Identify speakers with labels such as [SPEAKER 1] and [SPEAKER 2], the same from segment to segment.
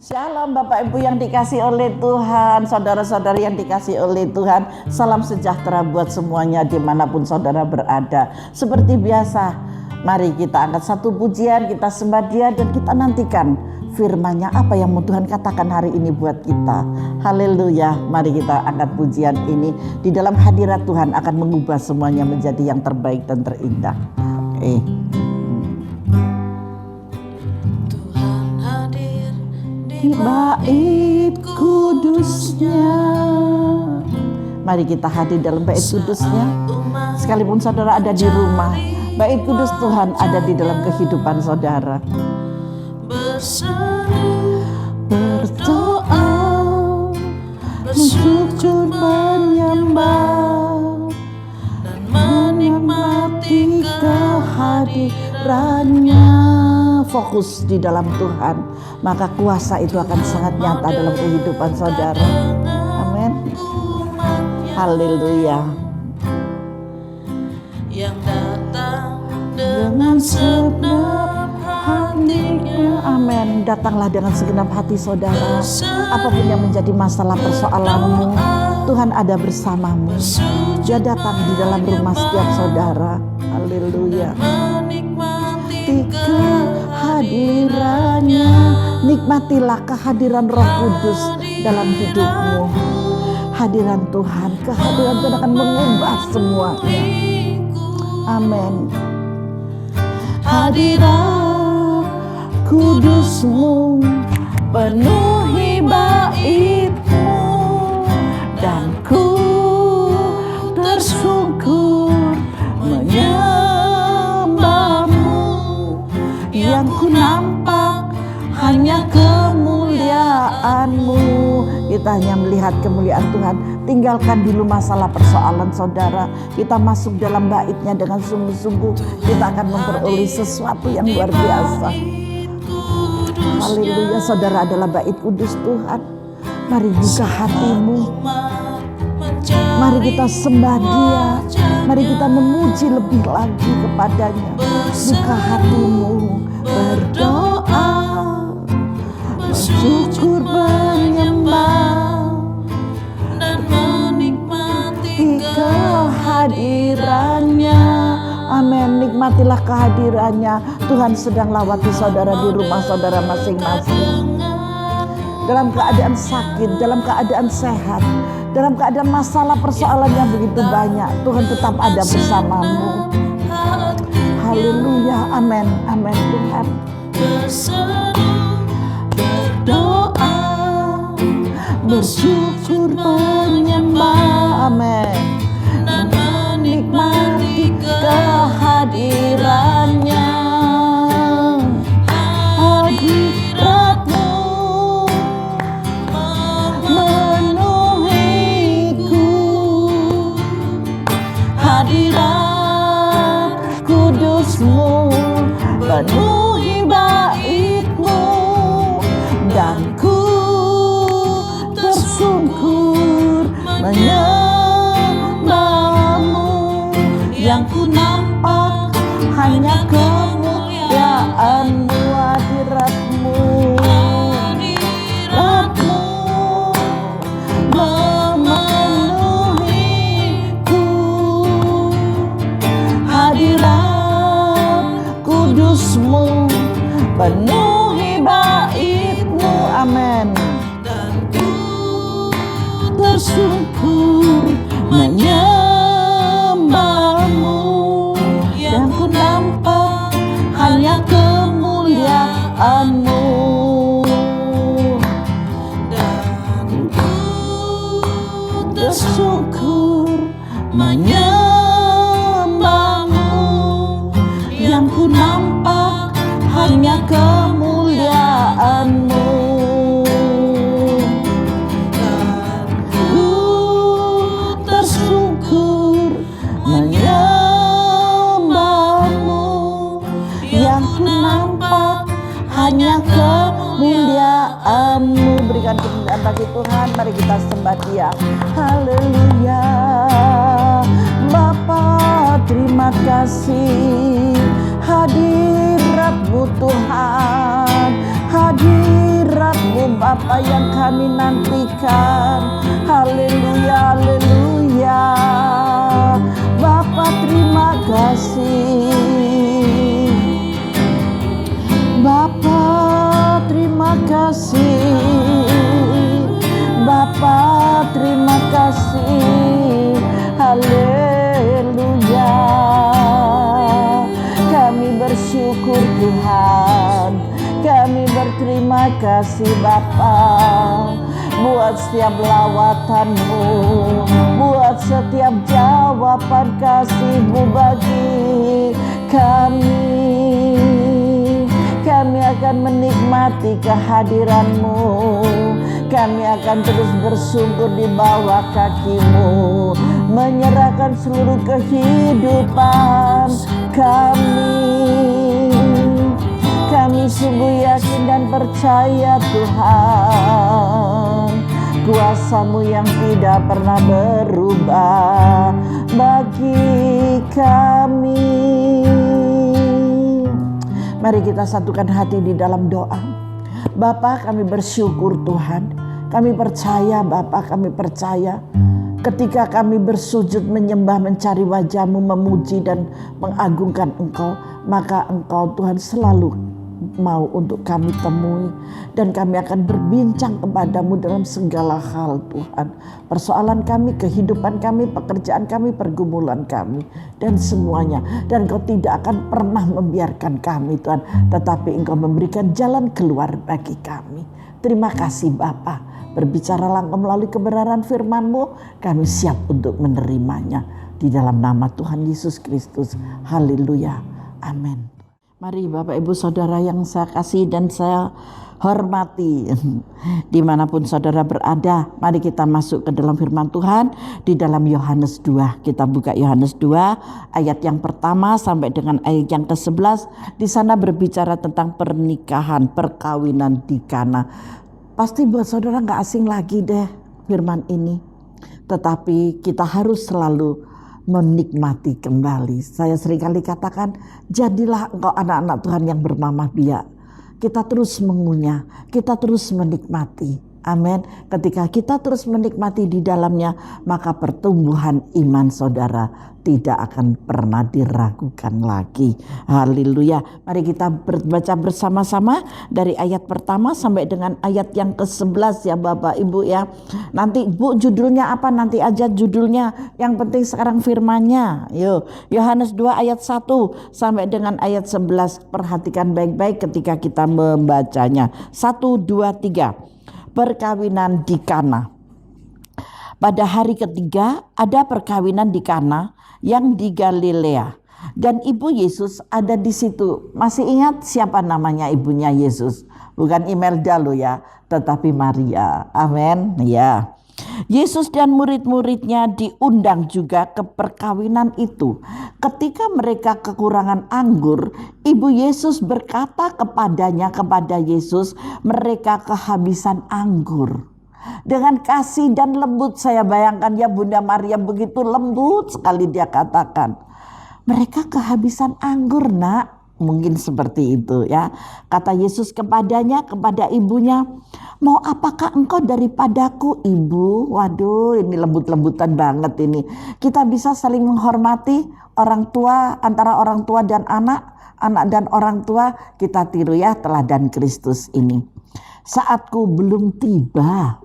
[SPEAKER 1] Shalom Bapak Ibu yang dikasih oleh Tuhan, saudara-saudari yang dikasih oleh Tuhan. Salam sejahtera buat semuanya dimanapun saudara berada. Seperti biasa, mari kita angkat satu pujian, kita sembah Dia dan kita nantikan firman-Nya apa yang mau Tuhan katakan hari ini buat kita. Haleluya, mari kita angkat pujian ini. Di dalam hadirat Tuhan akan mengubah semuanya menjadi yang terbaik dan terindah. Bait kudusnya. Mari kita hadir dalam bait kudusnya. Sekalipun saudara ada di rumah, bait kudus Tuhan ada di dalam kehidupan saudara. Berdoa, bersujud, menyembah dan menikmati kehadirannya. Fokus di dalam Tuhan, maka kuasa itu akan sangat nyata dalam kehidupan saudara. Amin. Haleluya. Yang datang dengan segenap hatinya. Amin. Datanglah dengan segenap hati saudara. Apapun yang menjadi masalah persoalanmu, Tuhan ada bersamamu. Dia datang di dalam rumah setiap saudara. Haleluya. Kehadirannya, nikmatilah kehadiran Roh Kudus dalam hidupmu. Hadiran Tuhan, kehadiran Tuhan akan mengubah semuanya. Amin. Hadirat kudusmu penuhi baitmu, dan ku tersungkur yang ku nampak hanya kemuliaan-Mu. Kita hanya melihat kemuliaan Tuhan. Tinggalkan dulu masalah persoalan saudara. Kita masuk dalam bait-Nya dengan sungguh-sungguh. Kita akan memperoleh sesuatu yang luar biasa. Haleluya, saudara adalah bait kudus Tuhan. Mari buka hatimu. Mari kita sembah Dia. Mari kita memuji lebih lagi kepada-Nya. Buka hatimu. Berdoa, bersyukur, menyembah dan menikmati kehadirannya. Amin. Nikmatilah kehadirannya. Tuhan sedang lawati saudara di rumah saudara masing-masing. Dalam keadaan sakit, dalam keadaan sehat, dalam keadaan masalah persoalan yang begitu banyak, Tuhan tetap ada bersamamu. Haleluya, amin, amin Tuhan. Berdoa, bersyukur, menyembah, amin, dan menikmati kehadirannya. Hadirat-Mu memenuhiku. Hadirat kudus-Mu penuhi bait-Mu, dan ku tersungkur menyembah-Mu. Yang ku nampak hanya kemuliaan-Mu. Hadirat-Mu, hadirat-Mu memenuhiku. Hadirat kudus-Mu penuhi bait-Mu, amin, dan ku tersungkur menyembah-Mu. Yang ku nampak hanya kemuliaan-Mu, dan ku tersungkur menyembah-Mu. Yang ku nampak hanya kemuliaan-Mu, dan ku tersungkur menyembah-Mu. Yang ku nampak hanya kemuliaan-Mu. Berikan kemuliaan bagi Tuhan. Mari kita sembah Dia. Haleluya. Bapa, terima kasih. Hadirat-Mu Tuhan, hadirat-Mu apa yang kami nantikan. Haleluya, haleluya. Bapa terima kasih. Bapa terima kasih. Bapa terima kasih. Haleluya. Kami bersyukur Tuhan. Kami berterima kasih Bapa, buat setiap lawatan-Mu, buat setiap jawaban kasih-Mu bagi kami. Kami akan menikmati kehadiran-Mu. Kami akan terus bersungkur di bawah kaki-Mu, menyerahkan seluruh kehidupan kami. Kami sungguh yakin dan percaya Tuhan, kuasa-Mu yang tidak pernah berubah bagi kami. Mari kita satukan hati di dalam doa. Bapa, kami bersyukur Tuhan. Kami percaya Bapa, kami percaya ketika kami bersujud menyembah, mencari wajah-Mu, memuji dan mengagungkan Engkau, maka Engkau Tuhan selalu mau untuk kami temui, dan kami akan berbincang kepadamu dalam segala hal Tuhan. Persoalan kami, kehidupan kami, pekerjaan kami, pergumulan kami, dan semuanya. Dan Engkau tidak akan pernah membiarkan kami Tuhan, tetapi Engkau memberikan jalan keluar bagi kami. Terima kasih Bapa. Berbicaralah Engkau melalui kebenaran firman-Mu, kami siap untuk menerimanya. Di dalam nama Tuhan Yesus Kristus. Haleluya. Amin. Mari Bapak Ibu Saudara yang saya kasih dan saya hormati, dimanapun saudara berada, mari kita masuk ke dalam firman Tuhan di dalam Yohanes 2. Kita buka Yohanes 2 ayat yang pertama sampai dengan ayat yang ke-11. Di sana berbicara tentang pernikahan, perkawinan di Kana. Pasti buat saudara gak asing lagi deh firman ini, tetapi kita harus selalu menikmati kembali. Saya seringkali katakan, jadilah engkau anak-anak Tuhan yang bermamah biak. Kita terus mengunyah, kita terus menikmati. Amin. Ketika kita terus menikmati di dalamnya, maka pertumbuhan iman saudara tidak akan pernah diragukan lagi. Haleluya. Mari kita baca bersama-sama dari ayat pertama sampai dengan ayat yang ke-11 ya Bapak Ibu ya. Nanti Bu judulnya apa nanti aja judulnya. Yang penting sekarang firmannya. Yuk, Yohanes 2 ayat 1 sampai dengan ayat 11. Perhatikan baik-baik ketika kita membacanya. 1, 2, 3. Perkawinan di Kana. Pada hari ketiga ada perkawinan di Kana yang di Galilea, dan ibu Yesus ada di situ. Masih ingat siapa namanya ibunya Yesus? Bukan Imelda loh ya, tetapi Maria. Amin ya. Yesus dan murid-muridnya diundang juga ke perkawinan itu. Ketika mereka kekurangan anggur, ibu Yesus berkata kepada Yesus, mereka kehabisan anggur. Dengan kasih dan lembut, saya bayangkan ya Bunda Maria begitu lembut sekali dia katakan, mereka kehabisan anggur nak. Mungkin seperti itu ya. Kata Yesus kepadanya, kepada ibunya, mau apakah engkau daripadaku ibu? Waduh, ini lembut-lembutan banget ini. Kita bisa saling menghormati orang tua, antara orang tua dan anak, anak dan orang tua. Kita tiru ya teladan Kristus ini. Saatku belum tiba.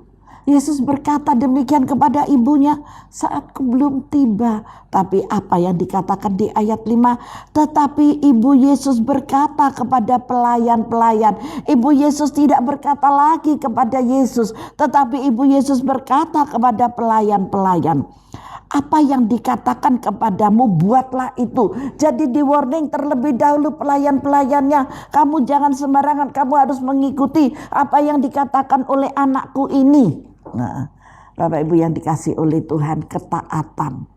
[SPEAKER 1] Yesus berkata demikian kepada ibunya, saatku belum tiba. Tapi apa yang dikatakan di ayat 5? Tetapi ibu Yesus berkata kepada pelayan-pelayan. Ibu Yesus tidak berkata lagi kepada Yesus, tetapi ibu Yesus berkata kepada pelayan-pelayan. Apa yang dikatakan kepadamu buatlah itu. Jadi di warning terlebih dahulu pelayan-pelayannya. Kamu jangan sembarangan, kamu harus mengikuti apa yang dikatakan oleh anakku ini. Nah, Bapak Ibu yang dikasih oleh Tuhan, ketaatan.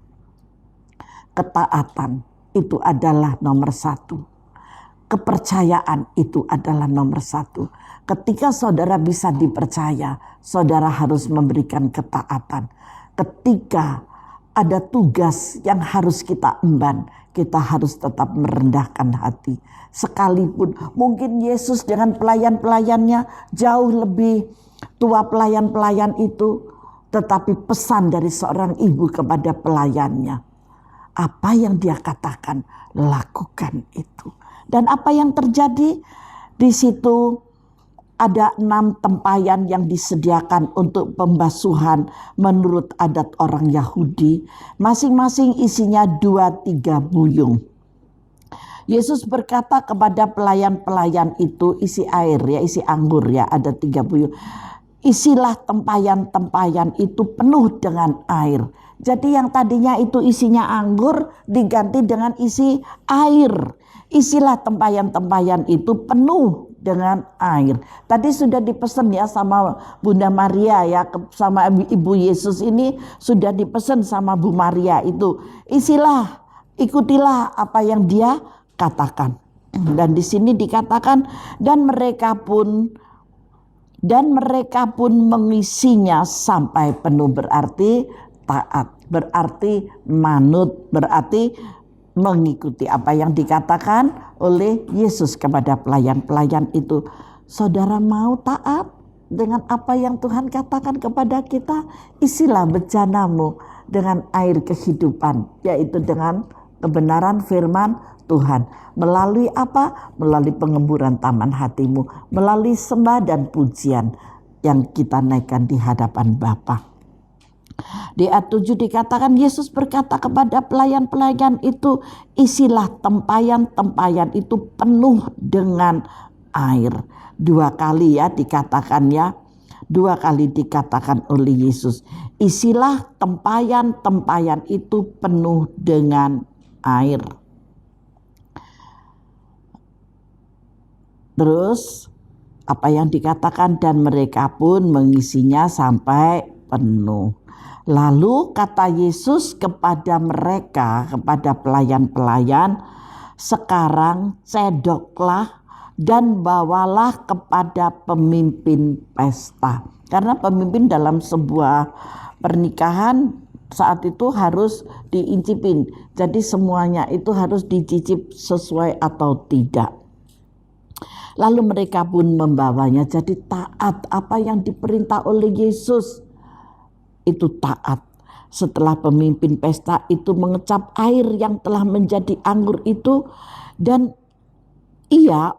[SPEAKER 1] Ketaatan itu adalah nomor 1. Kepercayaan itu adalah nomor 1. Ketika saudara bisa dipercaya, saudara harus memberikan ketaatan. Ketika ada tugas yang harus kita emban. Kita harus tetap merendahkan hati. Sekalipun mungkin Yesus dengan pelayan-pelayannya jauh lebih tua pelayan-pelayan itu, tetapi pesan dari seorang ibu kepada pelayannya, apa yang dia katakan, lakukan itu. Dan apa yang terjadi di situ, ada 6 tempayan yang disediakan untuk pembasuhan menurut adat orang Yahudi. Masing-masing isinya 2-3 buyung. Yesus berkata kepada pelayan-pelayan itu, isi air ya, isi anggur ya, ada 3 buyung. Isilah tempayan-tempayan itu penuh dengan air. Jadi yang tadinya itu isinya anggur diganti dengan isi air. Isilah tempayan-tempayan itu penuh dengan air. Tadi sudah dipesan ya sama Bunda Maria ya, sama Ibu Yesus ini sudah dipesan sama Bu Maria itu. Isilah, ikutilah apa yang dia katakan. Dan di sini dikatakan dan mereka pun mengisinya sampai penuh, berarti taat, berarti manut, berarti mengikuti apa yang dikatakan oleh Yesus kepada pelayan-pelayan itu. Saudara mau taat dengan apa yang Tuhan katakan kepada kita? Isilah bejanamu dengan air kehidupan, yaitu dengan kebenaran firman Tuhan. Melalui apa? Melalui pengemburan taman hatimu, melalui sembah dan pujian yang kita naikkan di hadapan Bapa. Di ayat 7 dikatakan Yesus berkata kepada pelayan-pelayan itu, isilah tempayan-tempayan itu penuh dengan air. 2 kali ya dikatakan ya, 2 kali dikatakan oleh Yesus, isilah tempayan-tempayan itu penuh dengan air. Terus apa yang dikatakan, dan mereka pun mengisinya sampai penuh. Lalu kata Yesus kepada mereka, kepada pelayan-pelayan, sekarang cedoklah dan bawalah kepada pemimpin pesta. Karena pemimpin dalam sebuah pernikahan saat itu harus diincipin. Jadi semuanya itu harus dicicip sesuai atau tidak. Lalu mereka pun membawanya. Jadi taat apa yang diperintah oleh Yesus. Itu taat. Setelah pemimpin pesta itu mengecap air yang telah menjadi anggur itu, dan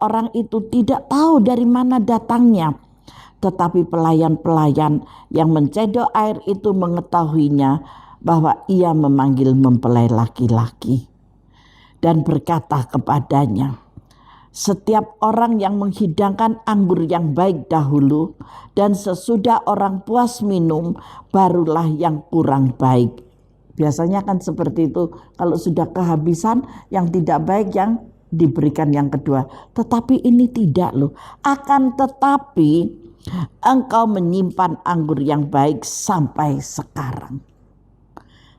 [SPEAKER 1] orang itu tidak tahu dari mana datangnya, tetapi pelayan-pelayan yang mencedok air itu mengetahuinya bahwa ia memanggil mempelai laki-laki dan berkata kepadanya, setiap orang yang menghidangkan anggur yang baik dahulu, dan sesudah orang puas minum, barulah yang kurang baik. Biasanya kan seperti itu, kalau sudah kehabisan yang tidak baik yang diberikan yang kedua. Tetapi ini tidak loh. Akan tetapi engkau menyimpan anggur yang baik sampai sekarang.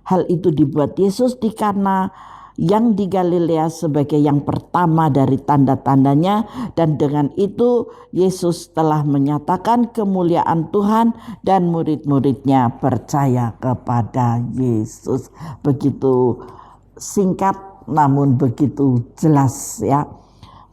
[SPEAKER 1] Hal itu dibuat Yesus di Kana yang di Galilea sebagai yang pertama dari tanda-tandanya, dan dengan itu Yesus telah menyatakan kemuliaan Tuhan dan murid-muridnya percaya kepada Yesus. Begitu singkat namun begitu jelas ya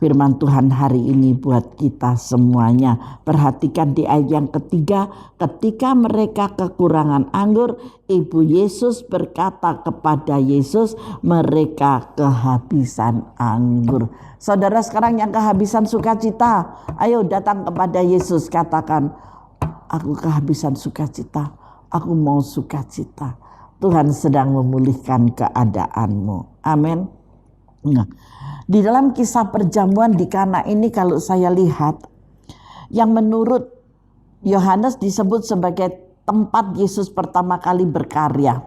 [SPEAKER 1] firman Tuhan hari ini buat kita semuanya. Perhatikan di ayat yang ketiga, ketika mereka kekurangan anggur, Ibu Yesus berkata kepada Yesus, mereka kehabisan anggur. Saudara sekarang yang kehabisan sukacita, ayo datang kepada Yesus, katakan, aku kehabisan sukacita, aku mau sukacita. Tuhan sedang memulihkan keadaanmu. Amin. Nah, di dalam kisah perjamuan di Kana ini kalau saya lihat, yang menurut Yohanes disebut sebagai tempat Yesus pertama kali berkarya,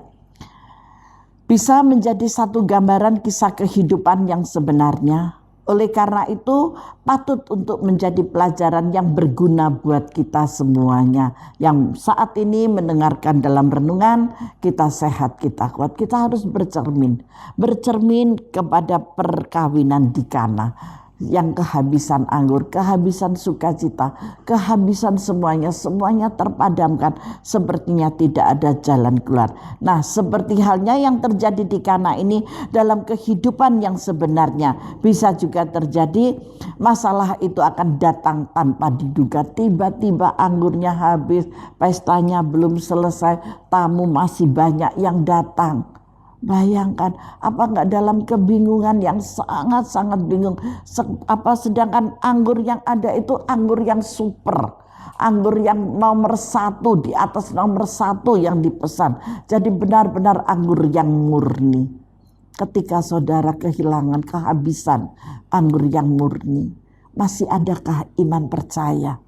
[SPEAKER 1] bisa menjadi satu gambaran kisah kehidupan yang sebenarnya. Oleh karena itu patut untuk menjadi pelajaran yang berguna buat kita semuanya. Yang saat ini mendengarkan dalam renungan, kita sehat, kita kuat. Kita harus bercermin kepada perkawinan di Kana. yang kehabisan anggur, kehabisan sukacita, kehabisan semuanya terpadamkan, sepertinya tidak ada jalan keluar. Nah, seperti halnya yang terjadi di Kana ini, dalam kehidupan yang sebenarnya bisa juga terjadi. Masalah itu akan datang tanpa diduga. Tiba-tiba anggurnya habis, pestanya belum selesai, tamu masih banyak yang datang. Bayangkan, apa enggak dalam kebingungan yang sangat-sangat bingung. Sedangkan anggur yang ada itu anggur yang super, anggur yang nomor 1, di atas nomor 1 yang dipesan. Jadi benar-benar anggur yang murni. Ketika saudara kehilangan, kehabisan anggur yang murni, masih adakah iman percaya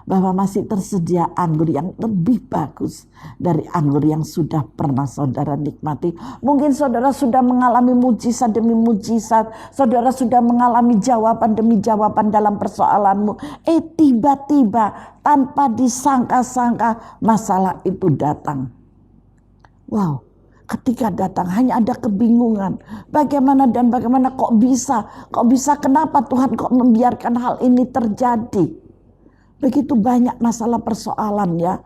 [SPEAKER 1] bahwa masih tersedia anggur yang lebih bagus dari anggur yang sudah pernah saudara nikmati? Mungkin saudara sudah mengalami mujizat demi mujizat, saudara sudah mengalami jawaban demi jawaban dalam persoalanmu. Tiba-tiba tanpa disangka-sangka masalah itu datang. Wow, ketika datang hanya ada kebingungan. Bagaimana kok bisa, kenapa Tuhan kok membiarkan hal ini terjadi? Begitu banyak masalah persoalan ya.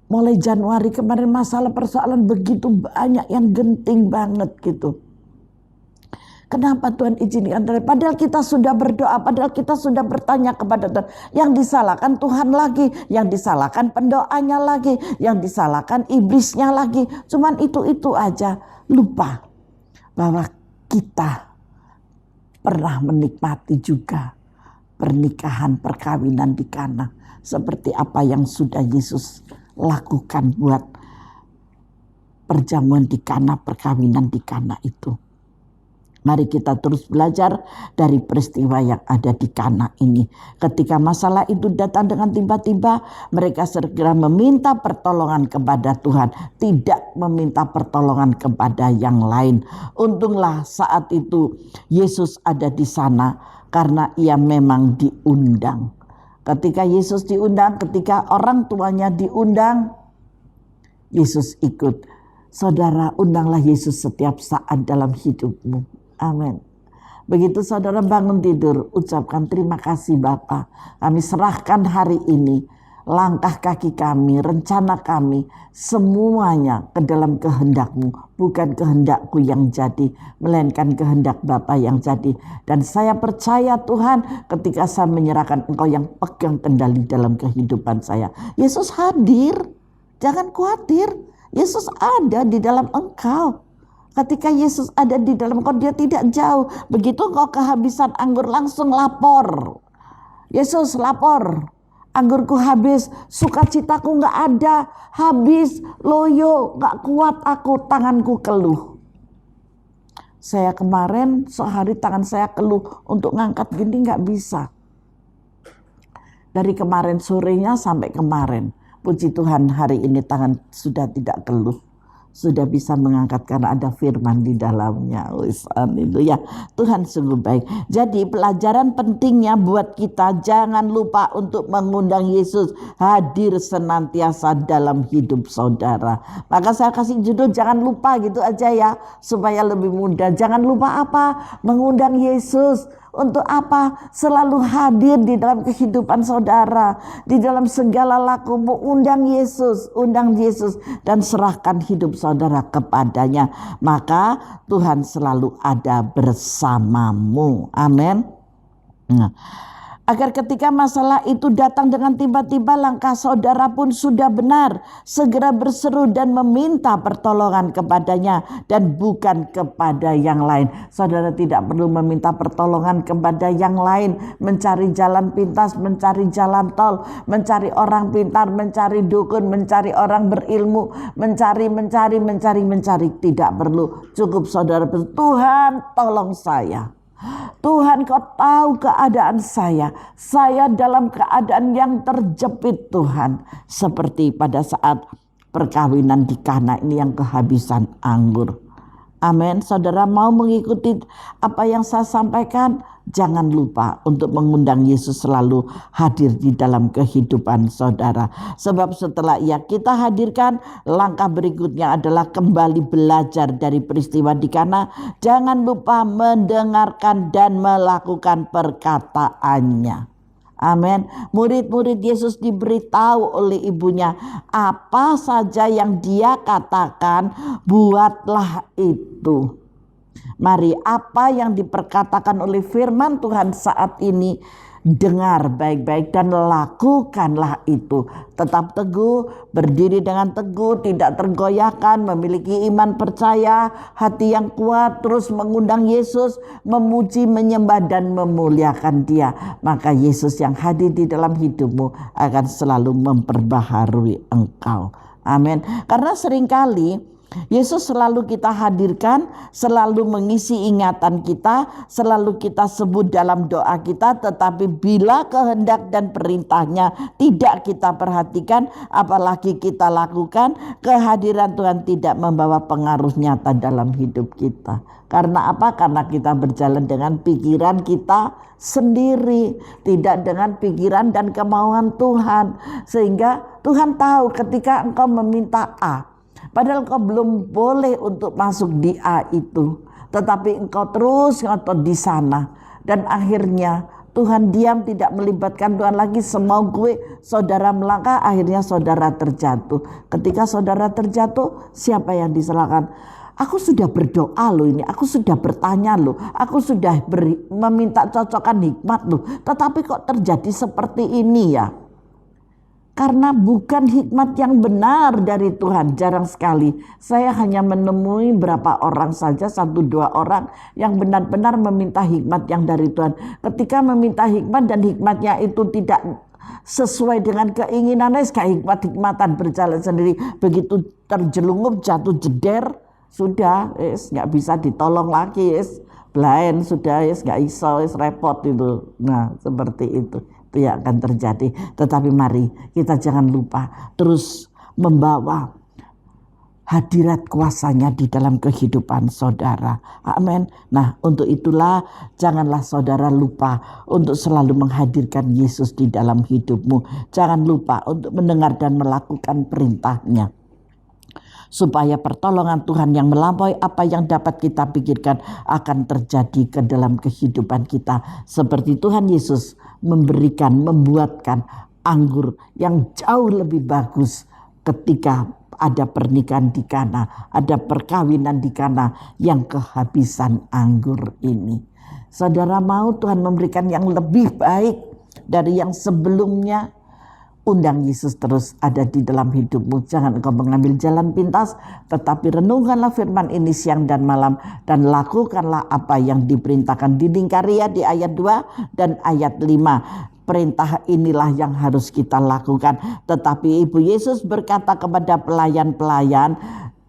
[SPEAKER 1] Mulai Januari kemarin masalah persoalan begitu banyak yang genting banget gitu. Kenapa Tuhan izinkan? Padahal kita sudah berdoa, padahal kita sudah bertanya kepada Tuhan. Yang disalahkan Tuhan lagi, yang disalahkan pendoanya lagi, yang disalahkan iblisnya lagi. Cuman itu aja. Lupa bahwa kita pernah menikmati juga pernikahan, perkawinan di Kana, seperti apa yang sudah Yesus lakukan buat perjamuan di Kana, perkawinan di Kana itu. Mari kita terus belajar dari peristiwa yang ada di Kana ini. Ketika masalah itu datang dengan tiba-tiba, mereka segera meminta pertolongan kepada Tuhan, tidak meminta pertolongan kepada yang lain. Untunglah saat itu Yesus ada di sana, karena ia memang diundang. Ketika Yesus diundang, ketika orang tuanya diundang, Yesus ikut. Saudara, undanglah Yesus setiap saat dalam hidupmu. Amin. Begitu saudara bangun tidur, ucapkan terima kasih Bapa. Kami serahkan hari ini langkah kaki kami, rencana kami, semuanya ke dalam kehendak-Mu. Bukan kehendak-ku yang jadi, melainkan kehendak Bapa yang jadi. Dan saya percaya Tuhan, ketika saya menyerahkan, Engkau yang pegang kendali dalam kehidupan saya. Yesus hadir, jangan khawatir. Yesus ada di dalam engkau. Ketika Yesus ada di dalam engkau, Dia tidak jauh. Begitu engkau kehabisan anggur, langsung lapor. Yesus, lapor. Anggurku habis, sukacitaku gak ada, habis, loyo, gak kuat aku, tanganku keluh. Saya kemarin sehari tangan saya keluh, untuk ngangkat gini gak bisa. Dari kemarin sorenya sampai kemarin, puji Tuhan hari ini tangan sudah tidak keluh. Sudah bisa mengangkat karena ada firman di dalamnya. Haleluya. Tuhan sungguh baik. Jadi pelajaran pentingnya buat kita, jangan lupa untuk mengundang Yesus hadir senantiasa dalam hidup saudara. Maka saya kasih judul jangan lupa gitu aja ya, supaya lebih mudah. Jangan lupa apa? Mengundang Yesus. Untuk apa? Selalu hadir di dalam kehidupan saudara, di dalam segala lakumu. Undang Yesus dan serahkan hidup saudara kepadanya. Maka Tuhan selalu ada bersamamu. Amin. Agar ketika masalah itu datang dengan tiba-tiba, langkah saudara pun sudah benar, segera berseru dan meminta pertolongan kepadanya dan bukan kepada yang lain. Saudara tidak perlu meminta pertolongan kepada yang lain, mencari jalan pintas, mencari jalan tol, mencari orang pintar, mencari dukun, mencari orang berilmu, mencari. Tidak perlu. Cukup saudara berkata, Tuhan tolong saya. Tuhan, Kau tahu keadaan saya dalam keadaan yang terjepit Tuhan. Seperti pada saat perkawinan di Kana ini yang kehabisan anggur. Amin. Saudara mau mengikuti apa yang saya sampaikan, jangan lupa untuk mengundang Yesus selalu hadir di dalam kehidupan saudara. Sebab setelah kita hadirkan, langkah berikutnya adalah kembali belajar dari peristiwa di Kana. Jangan lupa mendengarkan dan melakukan perkataannya. Amin. Murid-murid Yesus diberitahu oleh ibunya, apa saja yang dia katakan, buatlah itu. Mari, apa yang diperkatakan oleh firman Tuhan saat ini, dengar baik-baik dan lakukanlah itu. Tetap teguh, berdiri dengan teguh, tidak tergoyahkan, memiliki iman percaya, hati yang kuat, terus mengundang Yesus, memuji, menyembah dan memuliakan Dia. Maka Yesus yang hadir di dalam hidupmu akan selalu memperbaharui engkau. Amin. Karena seringkali Yesus selalu kita hadirkan, selalu mengisi ingatan kita, selalu kita sebut dalam doa kita, tetapi bila kehendak dan perintahnya tidak kita perhatikan, apalagi kita lakukan, kehadiran Tuhan tidak membawa pengaruh nyata dalam hidup kita. Karena apa? Karena kita berjalan dengan pikiran kita sendiri, tidak dengan pikiran dan kemauan Tuhan. Sehingga Tuhan tahu ketika engkau meminta A, padahal engkau belum boleh untuk masuk di A itu, tetapi engkau terus ngotot di sana, dan akhirnya Tuhan diam, tidak melibatkan Tuhan lagi. Semau gue saudara melangkah, akhirnya saudara terjatuh. Ketika saudara terjatuh, siapa yang disalahkan? Aku sudah berdoa loh ini, aku sudah bertanya loh, aku sudah meminta cocokan hikmat loh, tetapi kok terjadi seperti ini ya? Karena bukan hikmat yang benar dari Tuhan. Jarang sekali saya hanya menemui berapa orang saja, 1-2 orang yang benar-benar meminta hikmat yang dari Tuhan. Ketika meminta hikmat dan hikmatnya itu tidak sesuai dengan keinginannya, kayak hikmatan berjalan sendiri. Begitu terjelungup, jatuh jeder, sudah nggak bisa ditolong lagi, blind sudah, nggak iso, repot itu. Nah seperti itu yang akan terjadi. Tetapi mari kita jangan lupa terus membawa hadirat kuasanya di dalam kehidupan saudara. Amin. Nah untuk itulah janganlah saudara lupa untuk selalu menghadirkan Yesus di dalam hidupmu. Jangan lupa untuk mendengar dan melakukan perintahnya, supaya pertolongan Tuhan yang melampaui apa yang dapat kita pikirkan akan terjadi ke dalam kehidupan kita. Seperti Tuhan Yesus membuatkan anggur yang jauh lebih bagus ketika ada pernikahan di Kana, ada perkawinan di Kana yang kehabisan anggur ini. Saudara mau Tuhan memberikan yang lebih baik dari yang sebelumnya? Undang Yesus terus ada di dalam hidupmu. Jangan engkau mengambil jalan pintas, tetapi renungkanlah firman ini siang dan malam, dan lakukanlah apa yang diperintahkan di Lingkaria di ayat 2 dan ayat 5. Perintah inilah yang harus kita lakukan. Tetapi Ibu Yesus berkata kepada pelayan-pelayan,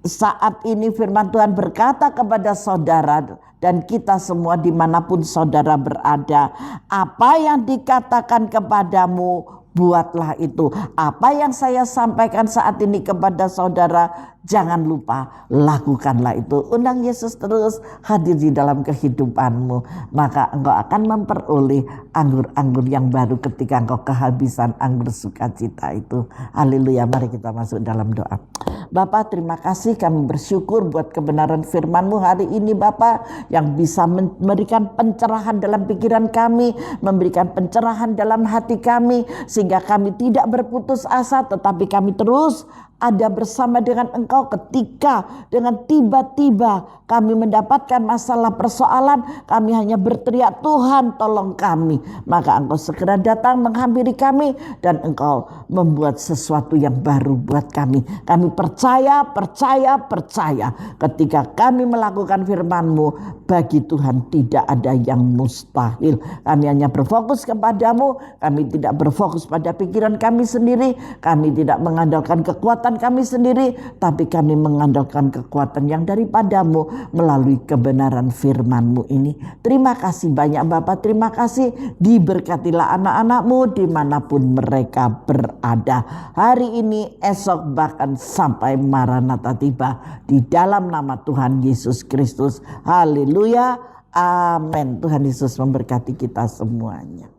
[SPEAKER 1] saat ini firman Tuhan berkata kepada saudara dan kita semua dimanapun saudara berada, apa yang dikatakan kepadamu, buatlah itu. Apa yang saya sampaikan saat ini kepada saudara, jangan lupa lakukanlah itu. Undang Yesus terus hadir di dalam kehidupanmu, maka engkau akan memperoleh anggur-anggur yang baru ketika engkau kehabisan anggur sukacita itu. Haleluya. Mari kita masuk dalam doa. Bapa, terima kasih, kami bersyukur buat kebenaran firman-Mu hari ini Bapa, yang bisa memberikan pencerahan dalam pikiran kami, memberikan pencerahan dalam hati kami, sehingga kami tidak berputus asa, tetapi kami terus ada bersama dengan Engkau ketika dengan tiba-tiba kami mendapatkan masalah persoalan, kami hanya berteriak, Tuhan tolong kami. Maka Engkau segera datang menghampiri kami dan Engkau membuat sesuatu yang baru buat kami. Kami percaya ketika kami melakukan firman-Mu, bagi Tuhan tidak ada yang mustahil. Kami hanya berfokus kepadamu, kami tidak berfokus pada pikiran kami sendiri, kami tidak mengandalkan kekuatan kemampuan kami sendiri, tapi kami mengandalkan kekuatan yang daripadamu melalui kebenaran firman-Mu ini. Terima kasih banyak Bapak, terima kasih. Diberkatilah anak-anak-Mu dimanapun mereka berada. Hari ini, esok, bahkan sampai Maranatha tiba. Di dalam nama Tuhan Yesus Kristus. Haleluya. Amin. Tuhan Yesus memberkati kita semuanya.